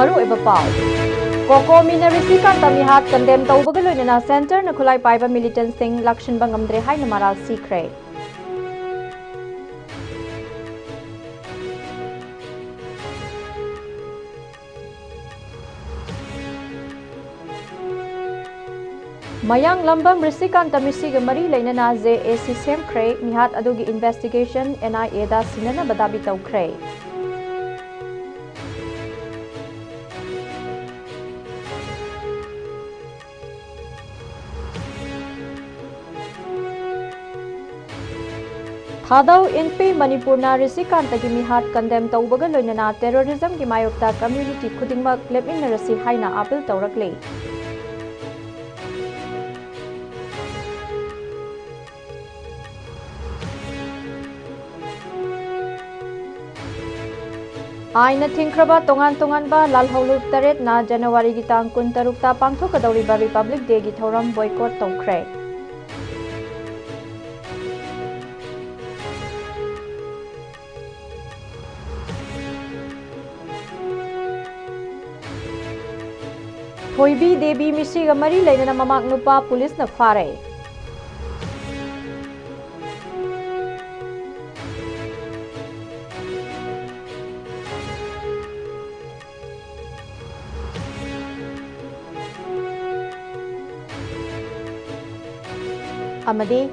Maru eba pau. Koko minority kan tamihat condemn taubaga loinana center na khulai paiba militant sing lakshin bangamdre hai na maral sikre. Mayang lambam risikan tamisi ga mari lainana JAC sem kre mihat adugi investigation NIA da sinana badabi tau kre. Thadou Inpi Manipur na risikan tagi mihat condemn taubaga loinana terrorism gi mayokta community khudingmak lepminarasi haina apil taurakle. Aina thingkraba tongan ba lalhaulu taret na January gi tang 23 ta pangthokadauriba Republic Day gi thoram boycott tawkhre. Thoibi Devi misi ga mari lainana mamak nupa police na fare. Amadi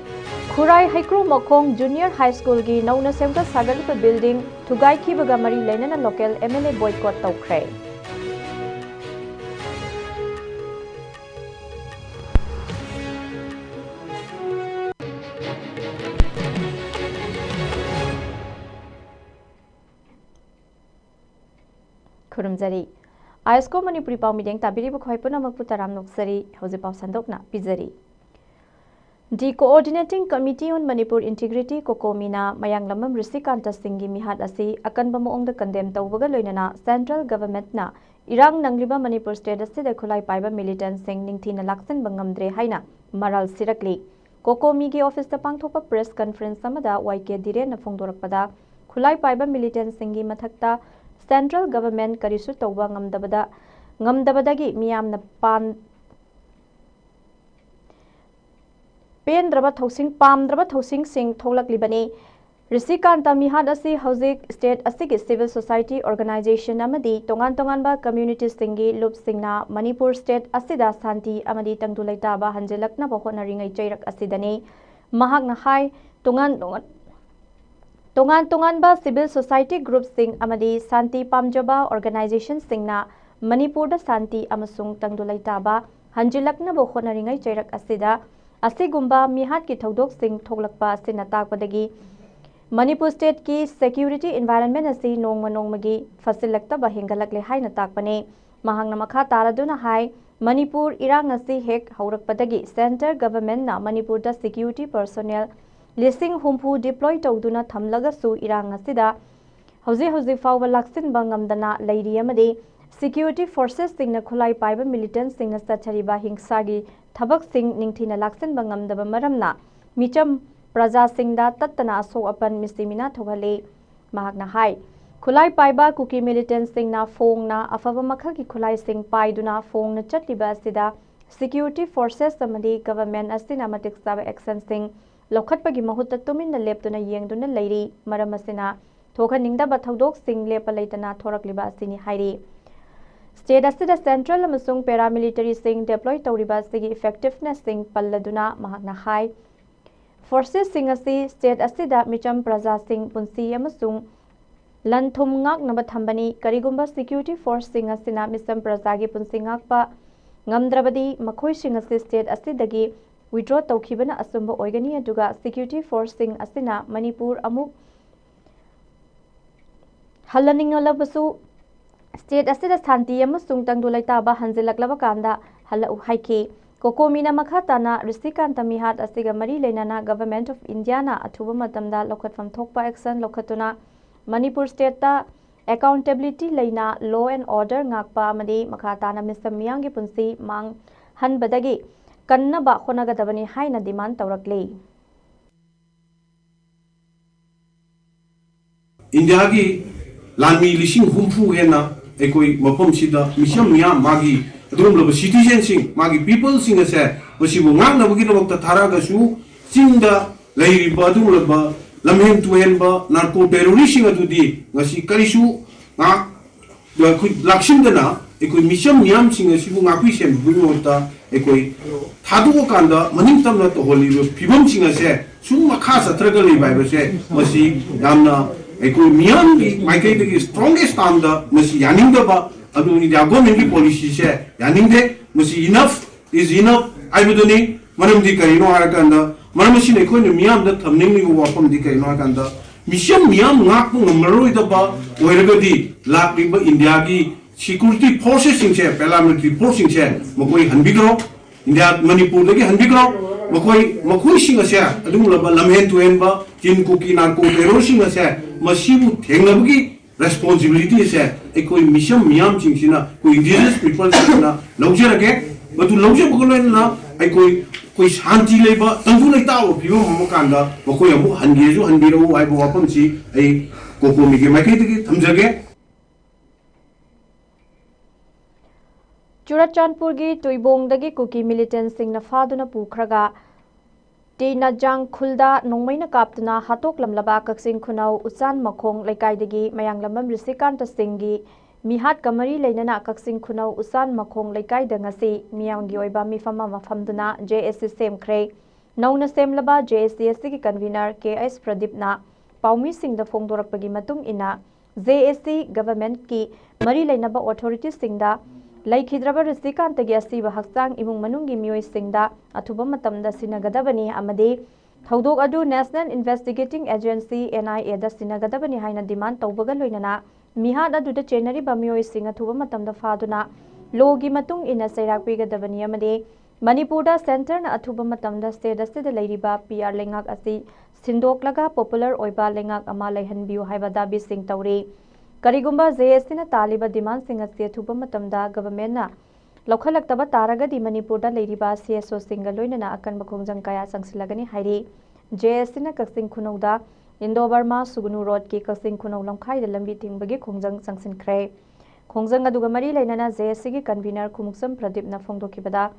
Khurai Haikru Mokong Junior High School gi nauna semka sagalipa building thugai khibaga mari lainana local MLA boycott tawkhre. Khurumjari ISCOM Manipuri pau mideng tabiri bukhoi punamakpu taram noksari hoje pau sandokna pijari. The Coordinating Committee on Manipur Integrity Kokomina Mayang Lamam Risikanta Singhi Mihat Asi Akan Bamoong the condemn Taubaga Loinana Central Government na Irang Nangliba Manipur State Asi the Khulai Paiba Militant Sing Ningthina Laksan Bangamdre Haina Maral Sirakli Kokomi gi Office the Pangthopa Press Conference Samada YK Dire na Phongdorakpada Khulai Paiba Militant Singhi Mathakta Central Government Karisu Tauba Ngamdabadagi Miyamna Pan Pendraba Thosing Pamdraba Thosing Sing Tholak Libani Risikanta Mihad Asi Housing State Asigi Civil Society Organization Amadi Tongan ba Community Singi Loop Singna Manipur State Asida Santi Amadi Tangdulaita ba Hanjelakna Bahona Ringai Jairak Asidani Mahagna Hai Tongan ba Civil Society Group Sing Amadi Santi Pamjaba Organization Singna Manipur da Santi Amasung Tangdulaita ba Hanjelakna Bahona Ringai Jairak Asida Asigumba Mihat ki Thodok Sing Thoglakpa Asina Takpadagi Manipur State ki Security Environment Asi Nongmagi Fasilakta Bahingalakle Haina Takpane Mahangna Makha Taraduna Hai Manipur Irang Asi Hek Haurakpadagi Center Government na Manipur da Security Personnel Lising Humpu deploy Tawduna Thamlaga Su Irang Asida Hozi Fawba Laksin Bangamdana Lady Amadi Security Forces Singna Khulai Paiba Militant Singna Sachariba Hingsagi Thabak Sing Ningthina Laksin Bangamdaba Maramna Micham Praja Singda Tattana So Apan Misimina Thogale Mahagna Hai Khulai Paiba Kuki Militant Singna Fongna Afaba Makhaki Khulai Sing Paiduna Fongna Chatliba Asida Security Forces Samadi Government Asina Matik Saba Action Sing Lokhatpagi Mahutta Tuminna Leptuna Yengduna Lady Maramasina Thokaningda Bathodok Sing Lepa Laitana Thorakliba Asini Hairi State Asida Central Amasung Paramilitary Sing deploy Tauriba Sigi effectiveness Sing Palladuna Mahagna Hai Forces Sing Asi State Asida Micham Praja Sing Punsi Amasung Lanthum Ngak Nabathambani Karigumba Security Force Sing Asina Misam Prajagi Punsi Ngakpa Ngamdrabadi Makhoi Sing Asi State Asidagi withdraw Taukhibana Asumba Oigani Aduga Security Force Sing Asina Manipur Amuk Halaningalavasu State Asida Santi Amasung Tangdulaita ba Hanjilaklaba Kanda Halau Haiki Kokomina Makhatana Risikanta Mihat Asiga Mari Lenana Government of India na Athuba Matamda Lokhatfam Thokpa Action Lokhatuna Manipur State ta Accountability Leina Law and Order Ngakpa Amadi Makhatana Mr. Miyangi Punsi Mang Hanbadagi Kannaba Honagadabani Haina demand Taurakli India ki Lami Lishing Humfu Hena ekoi mapom sida misiam miya magi adum lo citizen sing magi people sing ase wasibu ngang na bagi na thara ga su cingda lairi ba adum lo ba lamhen tuhen ba narco terrorist sing adudi ngasi karisu nga lakshim dana ekoi misiam miyam sing ase bu ngakui sem buingota ekoi thadu kanda maning tamna to holi pibam sing ase suma khasa tragali bai ba se masi yamna ekoi miyam bi maikai de strongest anda masi yaning da ba adu ni da government ki policy se yaning de masi enough is enough ai buduni manam di kai no harakanda manam si ne ko ni miyam da thamning ni wa pam di kai no harakanda misiam miyam ngak ngamroi da ba oiragadi lak bi ba india ki security forces sing che paramilitary force sing che mokoi hanbigro india manipur de ki hanbigro mokoi sing ase adum la lamhen tuen ba tin ko ki narco terror sing ase masibu thengnabgi responsibility se ekoi mission miyam sing sina ko indigenous people sina lawje rake batu lawje bokolo na ekoi koi shanti leba tangfu lai tawo piwo mo kanda mokoi amu hangeju hanbiro ai bo wapam si ai ko mi ge makai de thamjage Churachandpur gi Tuibong dagi kuki militant sing na faduna pukhraga Tina Jang Khulda Nongmaina Kaptuna Hatok Lamlaba Kaksing Khunau Usan Makhong Laikai dagi Mayang Lamam Risikanta Singgi Mihat Kamari Lainana Kaksing Khunau Usan Makhong Laikai Dangasi Miyangi Oiba Mifama Mafamduna JSC Sem Kre Nauna Semlaba JSC ki convener KS Pradipna Paumi Singh da Fongdorakpagi Matung Ina JSC government ki Mari Lainaba authorities Singda Laikhidraba Risikanta Gyasi Bahaksang Imung Manungi Miyoi Singda Atuba Matamda Sinagadabani Amadi Thaudok Adu National Investigating Agency NIA da Sinagadabani Haina demand Taubaga Loinana Mihad Adu da Chenari Bamiyoi Sing Atuba Matamda Faduna Logi Matung Ina Sairakpiga Dabani Amadi Manipurda Center na Atuba Matamda State Asida Lairiba PR Lengak Asi Sindoklaga Popular Oiba Lengak Ama Laihanbiu Haiba Dabi Sing Tauri Karigumba JSC na taliba demand sing ase thuba matamda government na lokhalak taraga di Manipur da leiriba CSO singa loinana akan bakhongjang kaya sangsilagani hairi JSC na Kaksing Khunau da Indo Burma Sugunu Road ki Kaksing Khunau lamkhai da lambi tingbagi khongjang sangsin khre khongjang aduga mari lainana JSC ki convener Khumuksam Pradip na phongdokibada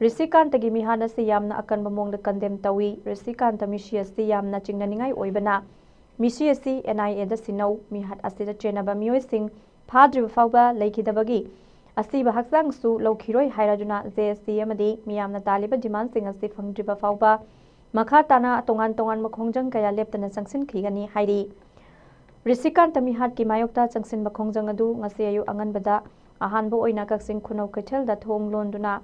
Risikanta gi mihana se yamna akan bamong da condemn tawi Risikanta misiasi yamna chingnaningai oibana Misiasi NIA da Sinau Mihat Asida Chenaba Miyoi Sing Padriba Fauba Laikidabagi Asiba Haksang Su Lokhiroi Hairaduna JSC Amadi Miyamna Taliba demand sing Asi Fangdriba Fauba Makhatana Tongan Makhongjang Kaya Leptana Sangsin Khigani Hairi Risikanta Mihat ki Mayokta Sangsin Makhongjang Adu Ngasi Ayu Anganbada Ahanbo Oina Kaksing Khunau Kaithel da Thong Londuna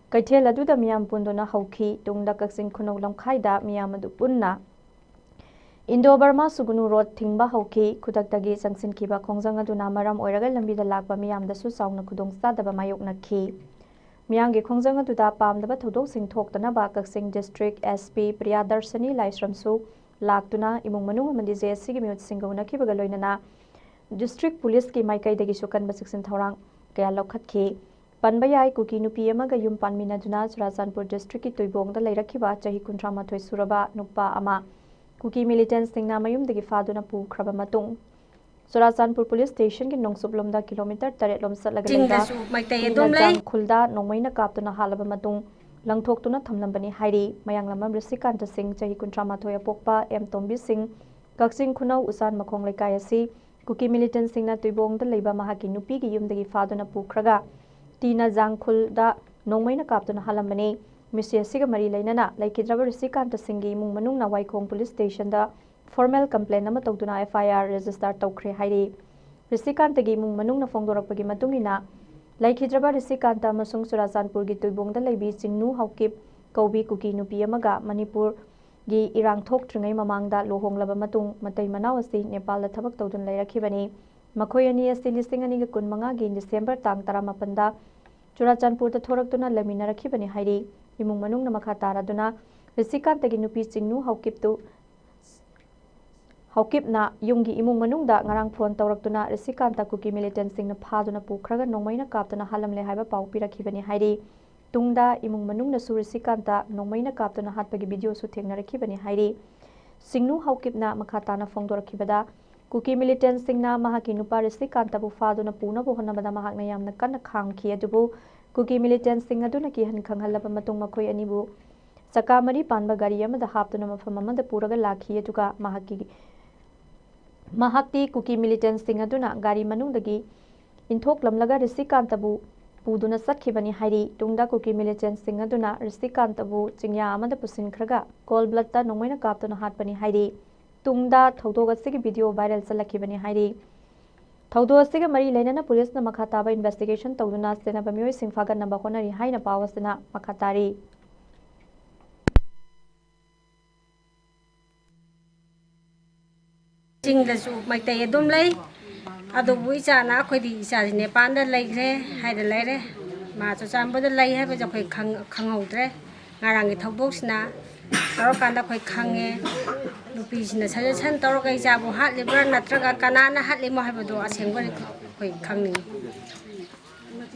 Kaithel Adu da Miyam Punduna Hauki Tungda Kaksing Khunau Lamkhai da Miyam Adu Punna Indo Burma Sugunu Road Thingba Hauki Kudaktagi Sangsin Kiba Khongjang aduna maram oiraga lambida lakba miyam da su sauna khudong sadaba mayokna ki Miyangi Khongjang aduda pamdaba thodok sing thoktana ba Kaksing District SP Priyadarsani Laisramsu laktuna imung manung amadi JSC gi miyot singona ki baga loinana District Police ki maikai dagi sukan basiksin thorang kaya lokhat ki Panbayai kuki nupi amaga yum panminaduna Churachandpur District ki Tuibong da leirakhiba chahi 38 suraba nupa ama Kuki militants Singna Mayum dagi Faduna Pu Kraba Matung Churachandpur Police Station ki Nongsuplomda kilometer 8 lom satlagalenda Jang Khulda Nongmaina Kaptuna Halaba Matung Langthoktuna Thamlambani Hairi Mayang Lamam Risikanta Singh Chahi 38 Pokpa M Tombi Singh Kaksing Khunau Usan Makhong Laikai asi Kuki militants Singna Tuibong da leiba mahaki nupi gi yum dagi Faduna Pu Khraga Tina Jang Khulda Nongmaina Kaptuna Halambani Misiasiga Mari Lainana Laikidraba Risikanta Singhi Imung Manung na Waikong Police Station da formal complaint nama tawduna FIR register tawkhre hairi Risikanta gi Imung Manung na phongdorakpagi matungina Laikidraba Risikanta amasung Churachandpur gi Tuibong da leibi Chingnu Haukip Kaubi Kuki nupi amaga Manipur gi irang thokthringai mamangda lohonglaba matung matai manaw asi Nepal da thabak tawdun leirakhibani makhoi ani asi lising ani ga kunmanga gi December tang 18 da Churachandpur da thoraktuna laminarakibani hairi Imung Manung na makha taraduna Risikanta gi nupi Chingnu Haukip na yunggi imung manung da ngarang phone tawraktuna Risikanta kuki militant sing na phaduna pukhraga nongmaina kaptuna halamle haiba pau pirakhibani hairi tungda imung manung na su Risikanta nongmaina kaptuna hatpagi video su thengnarakibani hairi Chingnu Haukip na makha tana phongdorakhibada Kuki militantsingna mahaki nupa Risikantabu faduna punabo honabada mahakna yamna kanna khangki adubu Kuki militantsing aduna kihan khanghalaba matung makhoi anibu Sakamari panba gari amada haptuna mafam amada puraga lakhi aduga mahakti Kuki militantsing aduna gari manungdagi inthok lamlaga Risikantabu Puduna Sakhibani Hari, Tungda Kuki militantsing aduna Risikantabu Chingya amada pusinkhraga Cold blood ta nongmaina kaptuna hatpani Hari. Tungda Thadou asigi video viral salakibani Hari. Thadou asiga mari lenana police na makhataba investigation tawduna senaba mioi singfaga namba honari haina pawasna makhatari. Chingdasu maitay adum lay adu bui chana khoi sa Nepal da lay re hai da lay re ma cha cham da lay hai ba ja khoi khanghaudre ngarang gi Thadou sina taro kanda khoi khange nupi sina suggestion taro kai ja bu hat libra natraga kanana hat limo hai ba do asengba khoi khangni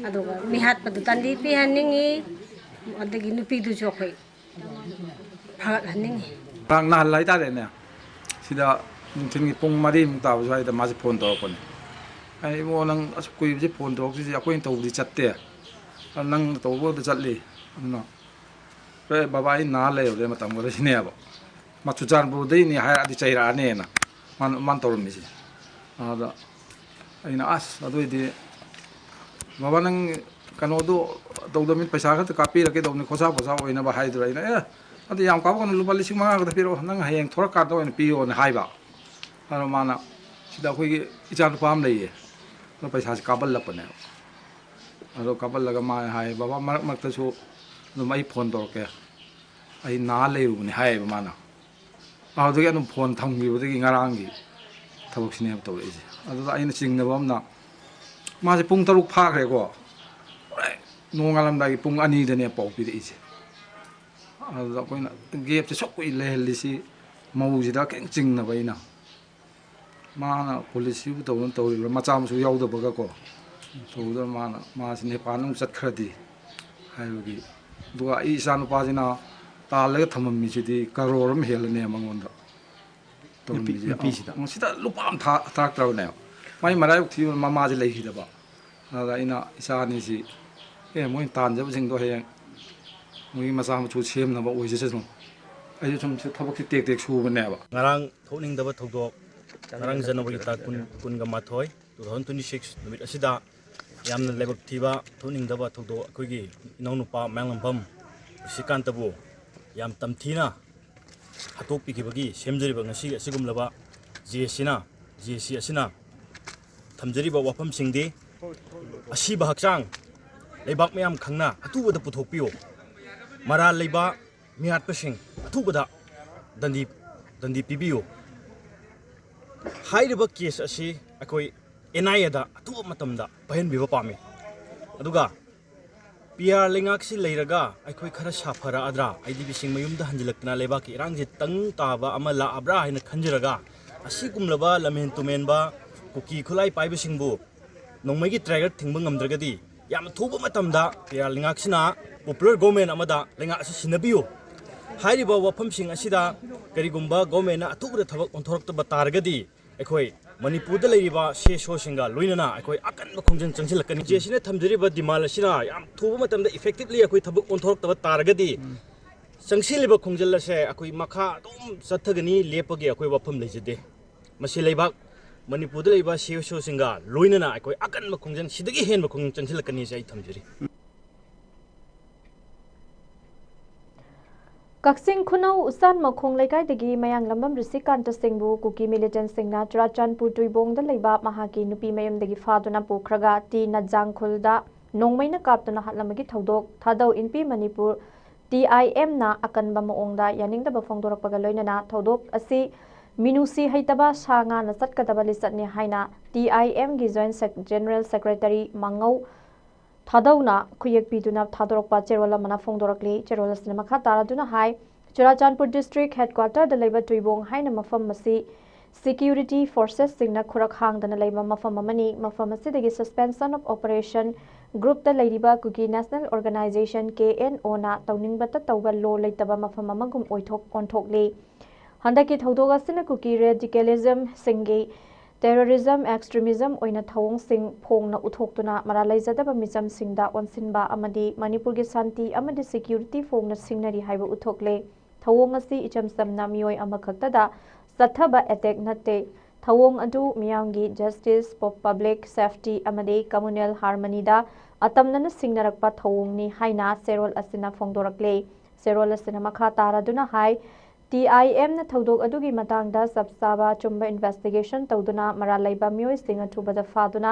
adu ga mi hat pa du tandi pi haningi adagi nupi du jo khoi phagat haningi rang na lai ta de ne sida tin pung mari mung ta jai da ma ji phone to kon ai mo nang as kui ji phone to ji akoi to di chatte nang to bo da chatli no pe baba ai na le re matam go sine aba ma chu chan bu dei ni ha di chai ra ne na man to mi ji ada ai na as adu di baba nang kano do da min paisa ka ka pi ra ke do ni khosa khosa oi na ba hai dra ina adi yam ka kon lu ba lising ma ka piro nang hayeng thora ka do ni pi on hai ba ano mana sida khoi ichan pam lei no paisa ka bal la pane ado ka bal la ma hai baba mak ta su no mai phone dor ke ai na le ru ni hai ba mana ado ge no phone thang gi de ngarang gi thabok sine to le ji ado ai na ching na bam na ma se pung taruk pha khre ko no ngalam da gi pung ani de ne pau pi de ji ado ko na gap se sok i le li si mau ji da keng ching na bai na mana police bu to ma cham su yaw da ba ga ko to da mana ma se Nepal nung chat khradi hai gi duga I san pa jina ta le thamam mi ji di karoram hel ne mangon da to mi ji pi si da sida lupam tha tra ne mai marai thi ma ma ji lei hi da ba da ina isa ni si e moi tan ja jing do he moi ma sam chu chem na ba oi je se no ai chum se thabak si tek tek su ba ne ba ngarang thoning da ba thogdok ngarang January ta kun ga mathoi 2026 numit asida yamna lebak thiba thoning da ba thogdok akoi gi inong nupa manglambam Risikantabu yam tamthina hatok pi khibagi semjari ba ngasi asigum laba JC asina thamjari ba wafam singdi asiba hakchang leibak mayam khangna atuba da puthokpiyo mara leiba miat pasing atuba da dandi pibiyo hairiba case asi akoi NIA da atuba matamda pahen biba pame aduga PR lengak si leiraga akoi khara safara adra IDB sing mayumda hanjilakna leba ki rangje tang taba amala abra haina khanjiraga asigumlaba lamen tumenba kuki khulai paiba singbu nongmai gi trigger thingba ngamdragadi yam thuba matamda PR lengak sina popular government amada lengak si sinabiyo hairiba wafam sing asida karigumba government atuba thabak onthorakta batargadi akoi Manipur da leiba she sho singa loinana akoi akan ba khongjang changsilakani jesina thamjariba dimal asina yam thuba matamda effectively akoi thabak onthorak taba targadi changsilba khongjal ase akoi makha dum sathagani lepagi akoi wafam leijade masi leiba Manipur da leiba she sho singa loinana akoi akan ba khongjang sidagi hen ba khongjang changsilakani sai thamjari Kaksing Khunau Usan Makhong Laikai dagi mayang lambam Risikanta Singbu Kuki militant singna Churachanpur Tuibong da leiba mahaki nupi mayam dagi faduna pukhraga ti Najang Khulda nongmaina kaptuna hatlamagi Thadou Thadou Inpi Manipur TIM na akanba maongda yaningda ba phongdorakpaga loinana Thadou asi minusi haitaba sanga na satkadaba lisatni haina TIM gi Joint General Secretary Mangau Thadou na khuyek piduna thadorokpa cherola mana phongdorakli cherola sinema kha taraduna hai Churachanpur district headquarter da leiba tuibong haina mafam masi security forces singna khurak hangdana leiba mafam amani mafam asidagi suspension of operation group da leiriba Kuki National Organization KNO na tawningbata tawba lo leitaba mafam amagum oithok onthokli handaki Thadou asina Kuki radicalism singi terrorism extremism oina thawongsing phongna uthokuna mara laijadaba michamsingda onsinba amadi manipurgi santi amadi security phongna singnari haiba uthokle thawong asi ichamsamna mioi amakhaktada sathaba attack natte thawong adu miyamgi justice public safety amadi communal harmony da atamnana singnarakpa thawongni haina serol asina phongdorakle serol asina makha taraduna hai TIM na thodok adugi matangda sabsaba chumba investigation tawduna maralaiba mioi singa thubada faduna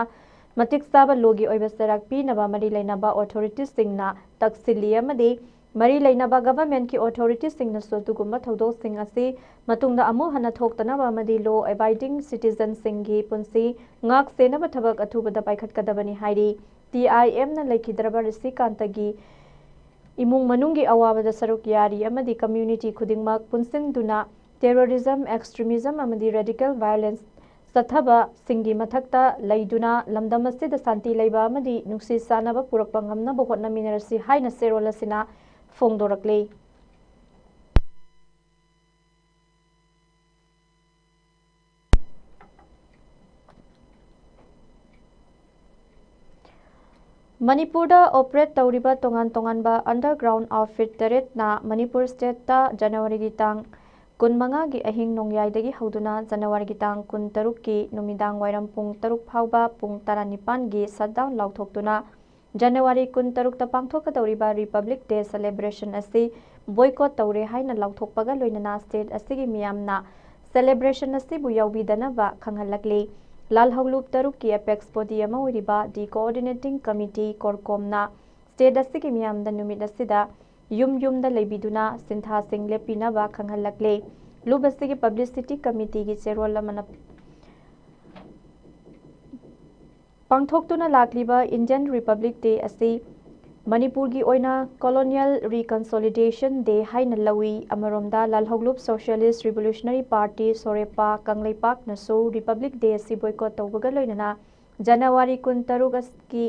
matik saba logi oiba serak pinaba mari lainaba authorities singna taksili amadi mari lainaba government ki authorities singna sotugumba thodok sing asi matungda amu hana thoktanaba amadi law abiding citizens singi punsi ngak senaba thabak athubada paikhat kadabani hairi TIM na laikhidraba risi kantagi imung manunggi awabada saruk yari amadi community khudingmak punsinduna terrorism extremism amadi radical violence sathaba singi mathakta laiduna lamdam asida santi laiba amadi nuksi sanaba purakpa ngamnaba hotnaminarasi haina serolasina phongdorakle Manipurda operate tawriba tongan-tonganba underground outfit taret na Manipur state ta January gitang kunmanga gi ahing nongyaidagi hauduna January gitang kun taruk ki numidang wairam pung taruk phauba pung taranipan gi shutdown lauthoktuna January kun taruk ta pangthok tawriba Republic Day celebration asi boycott tawre haina lauthokpaga loinana state asigi miyamna celebration asi bu yaubidana ba khanghalakli Lal Hawlup Taruk ki apex body ama uriba the coordinating committee korkomna state asigi miyamda numit asida yum da leibiduna sintha sing lepina ba khanghalakle lub asigi publicity committee gi cherol amana pangthoktuna lakliba Indian Republic Day asi Manipur gi oina colonial reconciliation day haina lawi amaromda Lalhawlup Socialist Revolutionary Party Sorepa Kangleipak naso Republic Day si boycott tawbaga loinana January kun taruk ki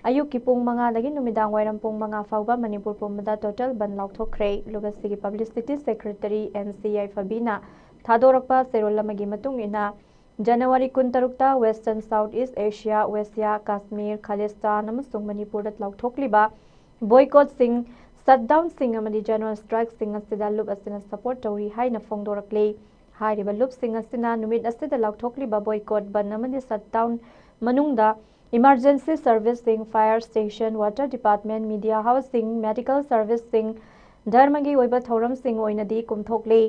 ayuk ki pung manga dagi numidang wairam pung manga fauba Manipur pumada total ban lauthokre lubasigi publicity secretary NCI Fabina Thadorakpa serolamagi matung ina January kun tarukta Western Southeast Asia Westya Kashmir Khalistan amasung Manipur dat lauthokliba boycott sing shutdown sing amadi general strike sing asida lub asina support tawri haina phongdorakle hairiba lub sing asina numit asida lauthokliba boycott ban amadi shutdown manungda emergency service sing fire station water department media housing medical service sing dharmagi oiba thoram sing oinadi kumthokle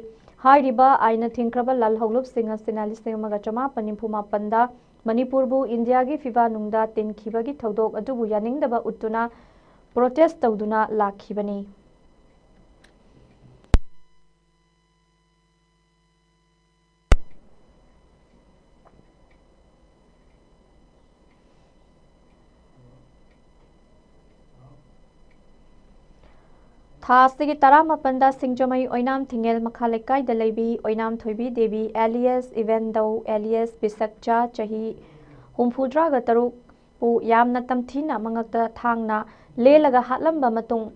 hairiba aina thingkraba Lalhawlup sing asina lising maga chama panimphuma panda Manipur bu India gi fiba nungda tinkibagi thodok adubu yaningdaba utuna protest tawduna lakhibani Thasigi taramapanda singjamai oinam thingel makhalekai dalaibi oinam thoibi devi alias evendau alias bisakcha chahi humphudra ga taruk pu yamna tamthina mangakta thangna lelaga hatlamba matung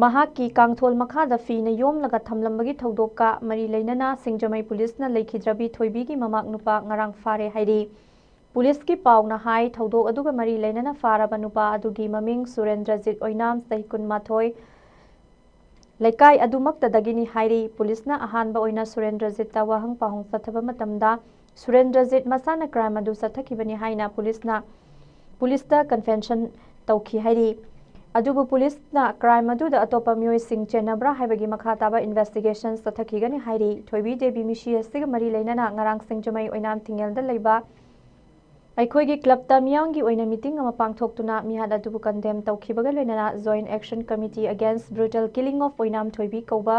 mahaki kangthol makhada fina yomlaga thamlambagi thodokka mari leinana singjamai police na leikhidrabi thoibi gi mamak nupa ngarang fare hairi police ki pauna hai thodok aduga mari leinana faraba nupa adugi maming Surendrajit oinam saikun mathoi Laikai adumakta dagini hairi police na ahanba oina Surendrajit ta wahang pahong sathaba matamda Surendrajit masana crime adu sathakibani haina police ta convention tawki hairi adubu police na crime adu da atopa mioi sing chenabra haibagi makha taba investigation sathakigani hairi thoibi debi mishi asiga mari leinana ngarang singjamai oinam thingel da leiba Aikhoigi club ta miyangi oina meeting ama pangthoktuna mihad adubu condemn tawkhibaga loinana joint action committee against brutal killing of oinam thoibi kauba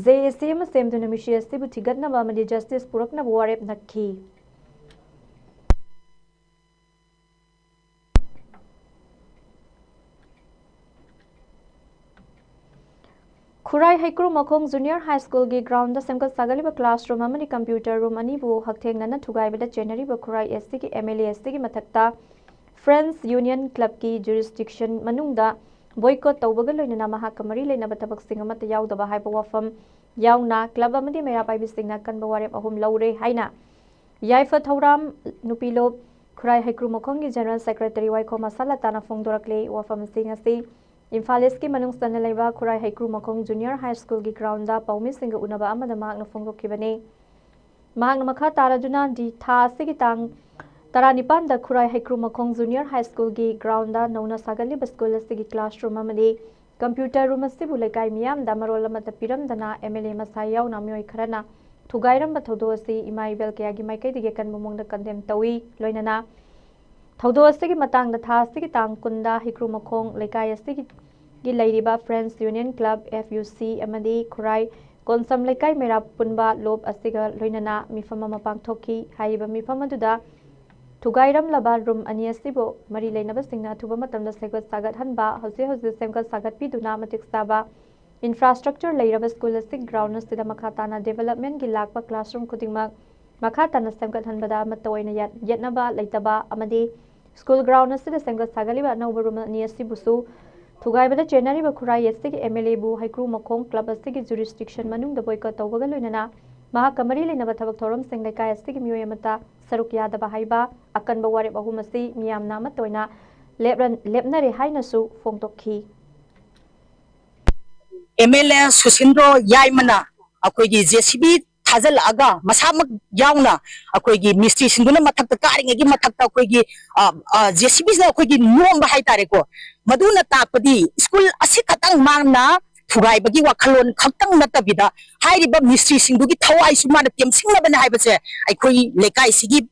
JAC ma semduna mishi asibu thigatnaba amadi justice purakna warep nakhi Khurai Haikru Makhong Junior High School gi ground da semkat sagaliba classroom amani computer room ani bu hakthengna thugaibada chenari ba Khurai SC gi MLA SC gi mathakta Friends Union Club ki jurisdiction manungda boycott tawbaga loinana mahakamari leina batabak sing amata yaudaba haiba wafam yauna club amadi mera pai bisingna kanba warep ahum laure haina Yaifa Thauram Nupilo Kurai Hekru Mokongi General Secretary Waiko Masalatana Fongdorakle Wafam Singasi Infalis ki manung sana leba Kurai Hekru Mokong Junior High School gi ground da Paumi Singa Unaba Amada Magna Fongdokibane Magna Makha Tarajuna di Tha Sigitang Taranipan da Kurai Hekru Mokong Junior High School gi ground da Nona Sagali Baskul Sigi classroom amadi computer room asibu lekai miyam da marola mata piram dana MLA Masayaw Namyoy Karana Thugairam Bathodo si Imai Belkaya gi Maikai dige kan mumong da condemn tawi loinana Thaudo asigi matang da tha asigi tang kunda Hekru Mokong lekai asigi gi lairiba Friends Union Club FUC amadi Kurai Konsam lekai mera punba lob asiga loinana mifama mapang thoki haiba mifama duda Thugairam laba room ani asibo mari leinaba singna thuba matamda segot sagat hanba hosi hosi semka sagat piduna matik saba infrastructure leiraba school asig ground asida makhatana development gi lakpa classroom khudingmak makhatana semkat hanbada matoina yatnaba leitaba amadi school ground asida semkat sagaliba nauba room ani asibusu Thugaibada Chenari Bakurai Yestig MLA Bu Hekru Mokong Club Astig jurisdiction manung the boycott Toga Lunana Maha Kamari Linaba Tabak Torum Sing the Kayastig Muyamata Sarukia the Bahaiba Akan Bawari Bahumasi Miam Namatoina Lepnari Hainasu Fongtoki MLA Susindro Yaimana Akogi JCB Tazal Aga Masamak Yauna Akogi Mystery Sinduna Matak the Karing again Matak Akogi JCB Akogi Nom Bahaitareko Maduna Tapadi School Asikatang Mana Tugai Bagi Wakalon Katang Natabida Haiba Mystery Sindugi Tawai Sumana Tim Singlaban Hibase Akoi Lekai Sigi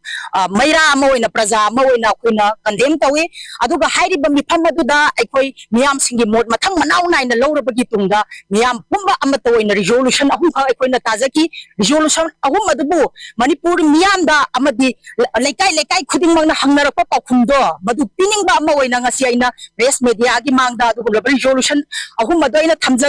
Maira Mo in a Praza Mo in a Kuna Condemn Tawe Aduga Haiba Mipamaduda Akoi Miam Singi Mod Matang Manauna in the lower Bagitunga Miam Pumba Amato in a resolution of Akona Tazaki resolution Ahumadu Manipur Mianda Amadi Lekai Kudimana Hangarapa Kundo Madu Pinning Bamo in Angasiana Press Media Gimanda resolution Ahumadoina Tamza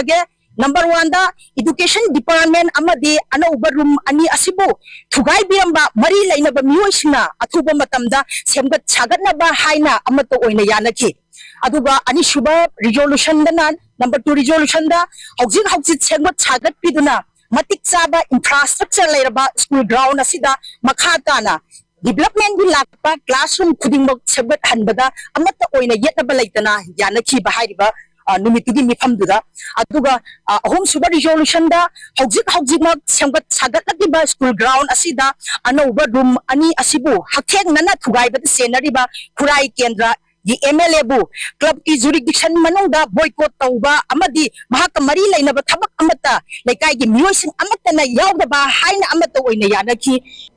Number 1 da education department amadi anauba room ani asibu thugai biamba mari laina ba miyoisna athuba matamda semgat chagatna ba haina amato oina yanaki aduga ani shuba resolution da number 2 resolution da hauji semgat chagat piduna matik chaba infrastructure lairaba school ground asida makhatana development gi lakpa classroom khudingmok semgat hanbada amata oina yetna ba laitana yanaki ba hairiba Numitugi Mifamduda, Aduga, home super resolution da, Hauzik Samgat Sagat school ground Asida, Anova room Ani Asibu, Hakeg Nana Tugai, but the Senariba, Kurai Kendra, the MLA Bu, Club is jurisdiction Manunda, boycott Tauba, Amadi, Mahaka Marila in a Tabak Amata, like I give music Amatana Yawdaba, Haina Amato in the Yanaki.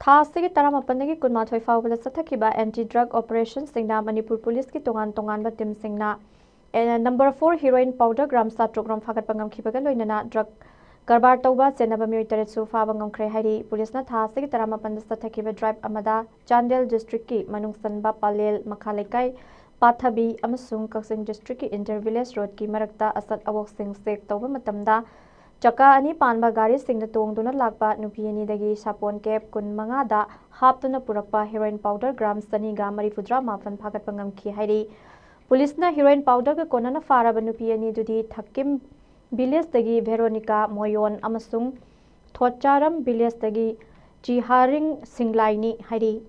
Thasigi Taramapanagi Kunmathoi Fawala Satakiba anti-drug operation Singna Manipur Police ki tongan batim Singna number 4 heroin powder gram satrogram fagat pangam khibaga loinana drug karbar tauba senaba mioi taretsu fabangam kre hari police na thasigi Taramapan Satakiba drive amada Chandel district ki manung sanba palel makhalekai pathabi amasung Kaksing district ki intervillage road ki marakta asat awok sing sek tauba matamda Chaka ani panba gari singna tongduna lakpa nupi ani dagi sapon cap kun manga da haptuna purakpa heroin powder gram sani ga marifudra mafan phagat pangam ki hairi police na heroin powder ga konana faraba nupi ani dudi thakim village dagi Veronica Moyon amasung Thocharam village dagi Jiharing Singlaini hairi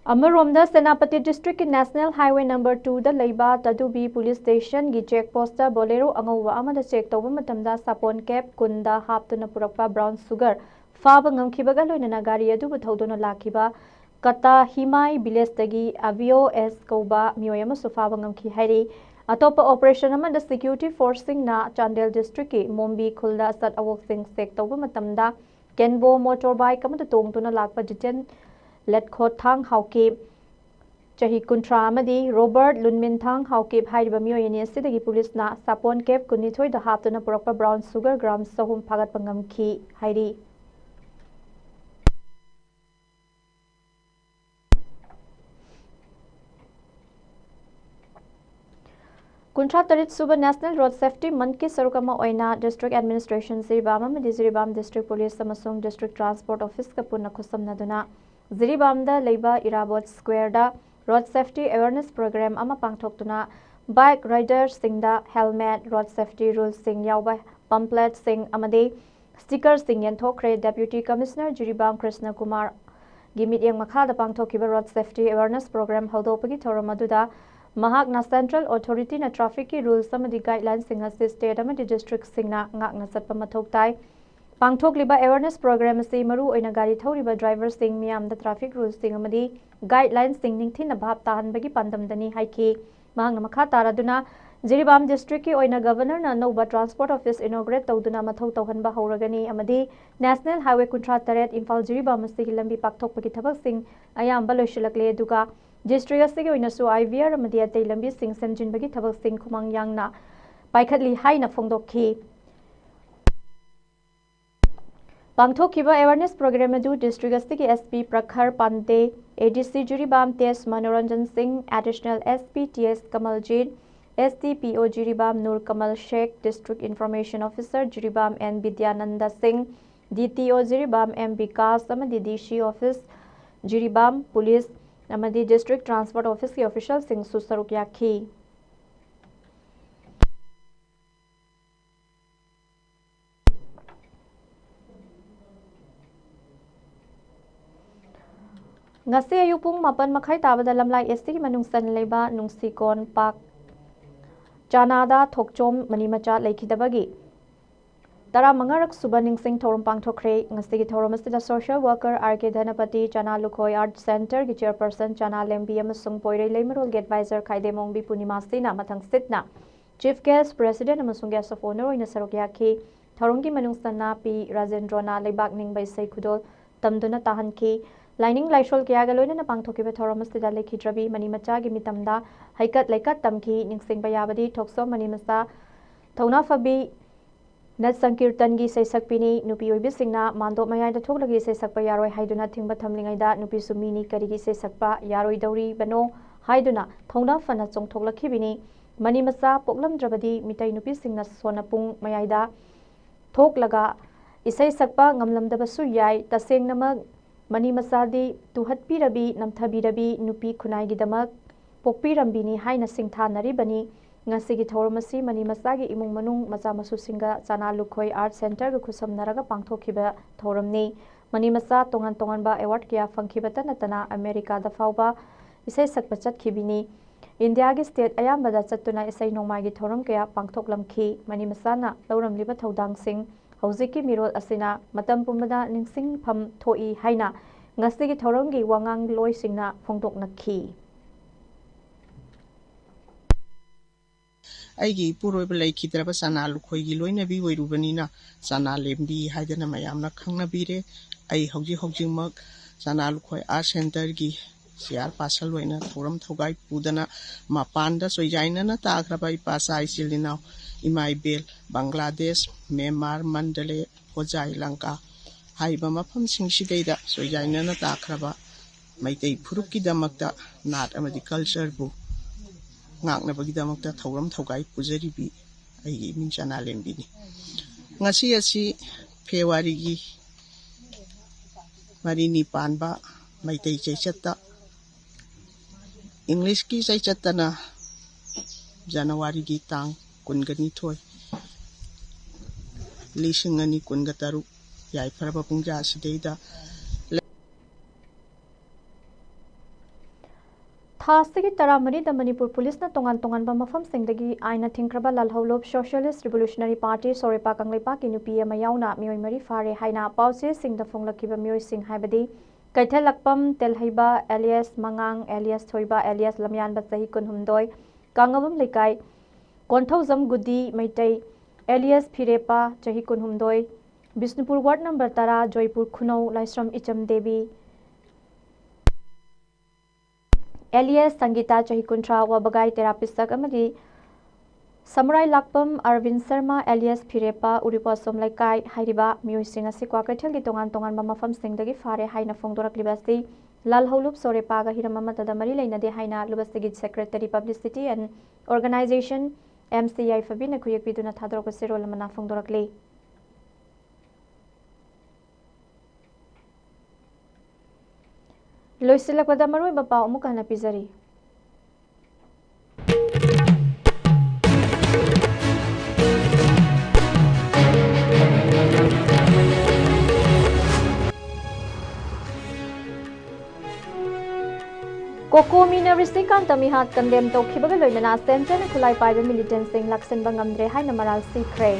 Amaromda Senapati District in National Highway number 2 the Leiba Tadubi Police Station gi check poster Bolero Angowa Amada check toba matamda sapon cap kunda haptuna purakpa brown sugar faba ngamkhibaga loinana gari adu buthodona lakiba Kata Himai village dagi Avio S Koba Mioyama Sufaba ngamkhi hairi atopa operation amada security forcing na Chandel District ki Mombi Khulda Sat Awok Sing check toba matamda Kenbo motorbike amada tongtuna lakpa jiten Let Thang Hauke Chahi Kuntra Amadi Robert Lunmin Thang Hauke Haiba Mioyani Sidagi Police na Sapon Cape Kunithoi the Haptuna Proper Brown Sugar Grams Sahum Pagat Pangam Ki Hairi Kuntra Tarit Suba National Road Safety Manki Sarukama Oina District Administration Ziribam Ziribam District Police Samasung District Transport Office Kapuna Kusam Naduna Ziribamda Leiba Irabot Square da Road Safety Awareness Program ama pangthoktuna bike riders singda helmet road safety rules sing yauba ꯄꯝꯄ꯭ꯂꯦꯠꯁꯤꯡ ꯑꯃꯗꯤ ꯁ꯭ꯇꯤꯀꯔꯁꯤꯡ ꯌꯦꯟꯊꯣꯛꯈ꯭ꯔꯦ꯫ ꯗꯦꯄ꯭ꯌꯨꯇꯤ commissioner Jiribam Krishna ꯀꯨꯃꯥꯔꯒꯤ ꯃꯤꯠꯌꯦꯡ ꯃꯈꯥꯗ ꯄꯥꯡꯊꯣꯛꯈꯤꯕ road safety awareness programme ꯍꯧꯗꯣꯛꯄꯒꯤ ꯊꯧꯔꯝ ꯑꯗꯨꯗ ꯃꯍꯥꯛꯅ central ꯑꯣꯊꯣꯔꯤꯇꯤꯅ ꯇ꯭ꯔꯥꯐꯤꯛꯀꯤ rules ꯑꯃꯗꯤ ꯒꯥꯏꯗꯂꯥꯏꯟꯁꯤꯡ ꯑꯁꯤ state ꯑꯃꯗꯤ ꯗꯤꯁꯇ꯭ꯔꯤꯛꯁꯤꯡꯅ ꯉꯥꯛꯅ ꯆꯠꯄ ꯃꯊꯧ ꯇꯥꯏ꯫ ꯄꯥꯡꯊꯣꯛꯂꯤꯕ ꯑꯦꯋꯥꯔꯅꯦꯁ ꯄ꯭ꯔꯣꯒ꯭ꯔꯥꯝ ꯑꯁꯤ ꯃꯔꯨꯑꯣꯏꯅ ꯒꯥꯔꯤ ꯊꯧꯔꯤꯕ ꯗ꯭राꯏꯚꯔꯁꯤꯡ ꯃꯤꯌꯥꯝꯗ ꯇ꯭ꯔꯥꯐꯤꯛ ꯔꯨꯜꯁꯤꯡ ꯑꯃꯗꯤ ꯒꯥꯏꯗꯂꯥꯏꯟꯁꯤꯡ ꯅꯤꯡꯊꯤꯅ ꯚꯥꯞ ꯇꯥꯍꯟꯕꯒꯤ ꯄꯥꯟꯗꯝꯗꯅꯤ ꯍꯥꯏꯈꯤ꯫ ꯃꯍꯥꯛꯅ ꯃꯈꯥ ꯇꯥꯔꯗꯨꯅ ꯖꯤꯔꯤꯕꯥꯝ ꯗꯤꯁꯇ꯭ꯔꯤꯛꯀꯤ ꯑꯣꯏꯅ ꯒꯚꯔꯅꯔꯅ ꯑꯅꯧꯕ ꯇ꯭ꯔꯥꯟꯁꯄꯣꯔꯠ ꯑꯣꯐꯤꯁ ꯏꯅꯣꯒ꯭ꯔꯦꯠ ꯇꯧꯗꯨꯅ ꯃꯊꯧ ꯇꯧꯍꯟꯕ ꯍꯧꯔꯒꯅꯤ ꯑꯃꯗꯤ ꯅꯦꯁꯅꯦꯜ ꯍꯥꯏꯋꯦ 38 ꯏꯝꯐꯥꯜ ꯖꯤꯔꯤꯕꯥꯝ ꯑꯁꯤꯒꯤ ꯂꯝꯕꯤ ꯄꯥꯛꯊꯣꯛꯄꯒꯤ ꯊꯕꯛꯁꯤꯡ ꯑꯌꯥꯝꯕ ꯂꯣꯏꯁꯤꯜꯂꯛꯂꯦ ꯑꯗꯨꯒ ꯗꯤꯁꯇ꯭ꯔꯤꯛ ꯑꯁꯤꯒꯤ ꯑꯣꯏꯅꯁꯨ IVR ꯑꯃꯗꯤ ꯑꯇꯩ ꯂꯝꯕꯤꯁꯤꯡ ꯁꯦꯝꯖꯤꯟꯕꯒꯤ ꯊꯕꯛꯁꯤꯡ ꯈꯨꯃꯥꯡ ꯌꯥꯡꯅ ꯄꯥꯏꯈꯠꯂꯤ ꯍꯥꯏꯅ ꯐꯣꯡꯗꯣꯛꯈꯤ꯫ ꯄꯥꯡꯊꯣꯛꯈꯤꯕ ꯑꯦꯋꯥꯔꯅꯦꯁ ꯄ꯭ꯔꯣꯒ꯭ꯔꯥꯝ ꯑꯗꯨ ꯗꯤꯁꯇ꯭ꯔꯤꯛ ꯑꯁꯤꯒꯤ SP Prakhar Pande, ADC Jiribam Tej Manoranjan Singh, additional SP TS Kamaljit, STPO Jiribam Nur Kamal Sheikh, district information officer Jiribam N Vidyanand Singh, DTO Jiribam M Vikas अमदी DC ऑफिस जिरीबाम पुलिस अमदी डिस्ट्रिक्ट ट्रांसपोर्ट ऑफिस के ऑफिशियल सिंह सरुक याखी। ngasi ayuk pung 4:30 tabada lamlai ST ki manungsan leba nungsikon pak Chanada thokchom manimacha lekhidabagi tara mangarak suba ningsing thorum pangthokre ngasi ki thorum asida social worker RK Dhanapati Chana Lukhoi Art Center ki chairperson Chana Lembi amasung poirei leimarol ge advisor Khaidemongbi Punima Sina mathang sitna chief guest president amasung guest of honor oina saruk yakhi thorum ki manungsan na P Rajendrona leibak ningbai sei khudol tamduna tahanki लाइनिंग लाइशोल क्या गलोइना पांगथोकिबे थौरम अस्तिदा लेखिद्रबी मनीमचा गी मितमदा हैकत लेकत तमखी निंगसिंगबा याबदी ठोक्सो मनीमसा थौना फबी नत संकीर्तन गी सैसकपिनी नुपी ओइबिसिंगना मांदो मयाइदा थोकलगी सैसकपा यारोय हाइदुना थिंगबा थमलिंगैदा नुपी सुमीनी करिगी सैसकपा यारोय दौरी बनो हाइदुना थौना फना चोंगथोकलखिबिनी मनीमसा पोकलमद्रबदी मितै नुपीसिंगना सोनापुंग मयाइदा थोकलगा इसै सकपा ngamlamdabasु yai tasengnamak मनी मसादी तुहत्पीरबी नमथबीरबी नुपी खुनाइगिदमक पोकपीरंबिनी हाइना सिंगथानरिबनी ngasi thoromasi mani masagi imung manung macha masu singa Chana Lukhoi Art Center gu khusamnaraga pangthokhiba thoramni mani masa tongan tongan ba award kya fangkhibata natana America da fawba isai sakpa chatkibini India gi state ayamba da chattuna isai nongmai gi thoram kya pangthoklamkhi mani masana lauramliba thodang sing हौजिकी मिरोल असिना मतम पुमदा निंगसिंग फम थोई हाइना ngasi थौरंगी वांगांग लोय सिंगना फोंदोकनखी ꯑꯩꯒꯤ ꯏꯄꯨꯔꯣꯏꯕ ꯂꯩꯈꯤꯗ꯭ꯔꯕ ꯆꯅꯥ ꯂꯨꯈꯣꯏꯒꯤ ꯂꯣꯏꯅꯕꯤ ꯑꯣꯏꯔꯨꯕꯅꯤꯅ ꯆꯅꯥ ꯂꯦꯝꯕꯤ ꯍꯥꯏꯗꯅ ꯃꯌꯥꯝꯅ ꯈꯪꯅꯕꯤꯔꯦ ꯑꯩ ꯍꯧꯖꯤꯛꯃꯛ ꯆꯅꯥ ꯂꯨꯈꯣꯏ ꯑꯥꯔꯠ ꯁꯦꯟꯇꯔꯒꯤ ꯆꯤꯌꯥꯔ ꯄꯥꯔꯁꯟ ꯑꯣꯏꯅ ꯊꯧꯔꯝ ꯊꯧꯒꯥꯏ ꯄꯨꯗꯅ ꯃꯄꯥꯟꯗ ꯆꯣꯏꯖꯥꯏꯅꯅ ꯇꯥꯈ꯭ꯔꯕ ꯏꯄꯥꯆꯥ ꯏꯆꯤꯜ ꯏꯅꯥꯎ ꯏꯃꯥ ꯏꯕꯦꯜ ꯕꯪꯒ꯭ꯂꯥꯗꯦꯁ ꯃ꯭ꯌꯥꯟꯃꯥꯔ ꯃꯟꯗꯂꯦ ꯍꯣꯖꯥꯏ ꯂꯪꯀꯥ ꯍꯥꯏꯔꯤꯕ ꯃꯐꯝꯁꯤꯡꯁꯤꯗꯩꯗ ꯆꯣꯏꯖꯥꯏꯅꯅ ꯇꯥꯈ꯭ꯔꯕ ꯃꯩꯇꯩ ꯐꯨꯔꯨꯞꯀꯤꯗꯃꯛꯇ ꯅꯥꯠ ꯑꯃꯗꯤ ꯀꯜꯆꯔꯕꯨ ꯉꯥꯛꯅꯕꯒꯤꯗꯃꯛꯇ ꯊꯧꯔꯝ ꯊꯧꯒꯥꯏ ꯄꯨꯖꯔꯤꯕꯤ ꯑꯩꯒꯤ ꯏꯃꯤꯡ ꯆꯅꯥ ꯂꯦꯝꯕꯤꯅꯤ ꯉꯁꯤ ꯑꯁꯤ ꯐꯦꯕ꯭ꯔꯨꯋꯥꯔꯤꯒꯤ 4ꯅꯤ ꯄꯥꯟꯕ ꯃꯩꯇꯩ ꯆꯩꯆꯠꯇ ꯏꯪꯂꯤꯁꯀꯤ ꯆꯩꯆꯠꯇꯅ ꯖꯅꯋꯥꯔꯤꯒꯤ ꯇꯥꯡ 22 2013 ꯌꯥꯏꯐꯔꯕ ꯄꯨꯡꯖꯥ ꯑꯁꯤꯗꯩꯗ थास्तिगी तरामरीदा मणिपुर पुलिसना तोंगान तोंगानबा मफमसिंगदगी आइना थिंख्रबा लालहौलोब सोशलिस्ट रिवोल्यूशनरी पार्टी सोरेपा कांगलेपा की नुपी अमा याउना मियोय मरी फारे हाइना पाउचे सिंगदा फोंगलखिबा मियोय सिंग हाइबदी कैथेल लक्पम तेलहैबा एलियस मंगांग एलियस थोइबा एलियस लमयानबा सही कुनहुमदोय कांगबम लेकाय कोंथौजम गुदी मैतै एलियस फिरेपा चही कुनहुमदोय बिष्णुपुर वार्ड नंबर 10 जयपुर खुनौ लाइश्रम इचम देवी एलियस संगीता चही कुंट्रा वबगाई तेरापिसक अमदी समुराई लाकपम अरविंद शर्मा एलियस फिरेपा उरिपोसोम लेकाई हाइरिबा मियोइसिंग असि क्वाकैथेलगी तोंगान तोंगानबा मफमसिंगदगी फारे हाइना फोंदोरक्लिबासि लालहौलुब सोरेपागा हिरम अमतदा मरी लेनदे हाइना लुबसगी secretary publicity and organisation MCI फबिना खुयेकपिदुना थादोरक सेरोल मना फोंदोरक्ले लोइसिलकदा मरोय बपा अमुक हना पिजरी कोकोमीना रिसिकांत मिहात कंडेम तौखिबगा लोइनना सेंटर खुलाई पाइबे मिलिटेंट सिंह लक्सनबा ngamdre हाइना मराल सिख्रे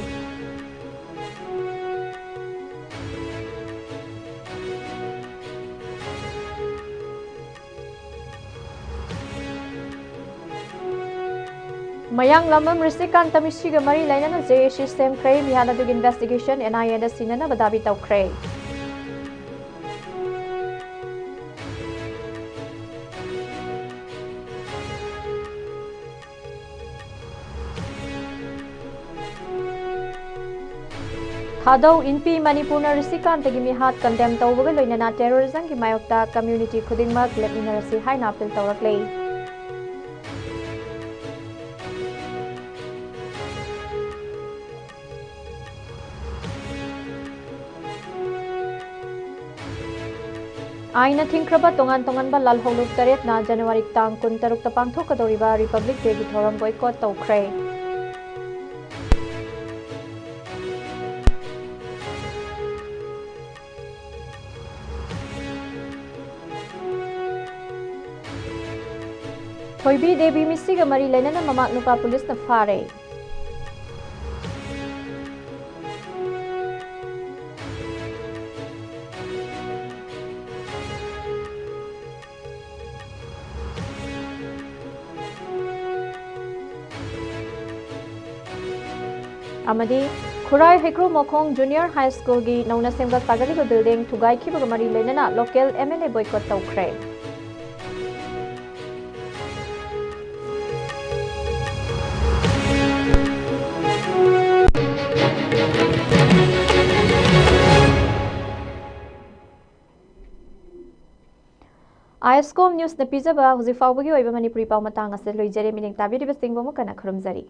Mayang lamam risikan tamisiga mari lainana JSC semkre mihana dug investigation NIA da sinana badabi taukre Thadou Inpi Manipurna risikan tagi mihat condemn tawbaga loinana terrorism ki mayokta community khudingmak lepminarasi haina appeal tawraklei Aina thingkraba tongan ba lal holuk taret na January tang 16 ta pangthokadoriba Republic Day gi thoram boycott tawkhre Thoibi Devi misiga mari lainana mamak nupa police na fare Amadi Khurai Hekru Mokhong Junior High School gi nauna semga sagaliba building thugai khibaga mari lainana local MLA boycott tawkhre ISCOM News na pizaba huzifawbagi oiba Manipuri pau matang ase loijare mining tabiri basingbo mo kana khurumjari